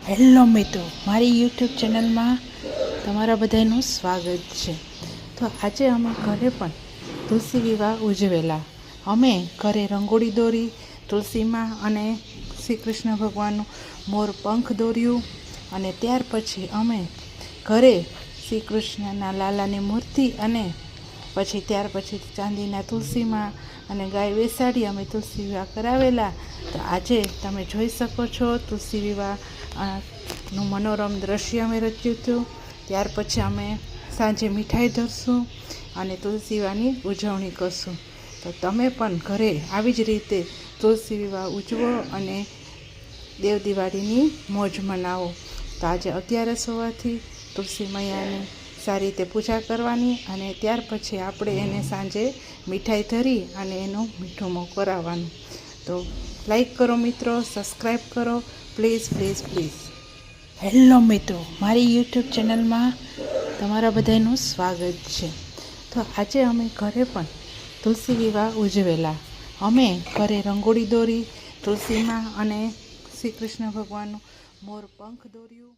Hello મિત્રો, મારી YouTube ચેનલમાં તમારા બધાનું સ્વાગત છે. તો આજે અમે ઘરે પણ તુલસી વિવાહ ઉજવેલા. અમે ઘરે રંગોળી દોરી તુલસીમાં અને શ્રી કૃષ્ણ ભગવાનનું મોર પંખ દોર્યું. અને ત્યાર પછી અમે ઘરે શ્રી કૃષ્ણના લાલાની મૂર્તિ અને ત્યાર પછી ચાંદીના તુલસીમાં અને ગાય બેસાડી અમે તુલસી વિવાહ કરાવેલા. તો આજે તમે જોઈ શકો છો તુલસી વિવાહ નું મનોરમ દ્રશ્ય અમે રચ્યું હતું. ત્યાર પછી અમે સાંજે મીઠાઈ ધરશું અને તુલસી વિવાહની ઉજવણી કરશું. તો તમે પણ ઘરે આવી જ રીતે તુલસી વિવાહ ઉજવો અને દેવ દિવાળીની મોજ મનાવો. તો આજે 11 હોવાથી તુલસી મૈયાની સારી રીતે પૂજા કરવાની અને ત્યાર પછી આપણે એને સાંજે મીઠાઈ ધરી અને એનું મીઠું મોં કરાવવાનું. તો લાઈક કરો મિત્રો, સબસ્ક્રાઈબ કરો, પ્લીઝ પ્લીઝ પ્લીઝ. હેલો મિત્રો, મારી યુટ્યુબ ચેનલમાં તમારા બધાનું સ્વાગત છે. તો આજે અમે ઘરે પણ તુલસી વિવાહ ઉજવેલા. અમે ઘરે રંગોળી દોરી તુલસીમાં અને શ્રી કૃષ્ણ ભગવાનનું મોર પંખ દોર્યું.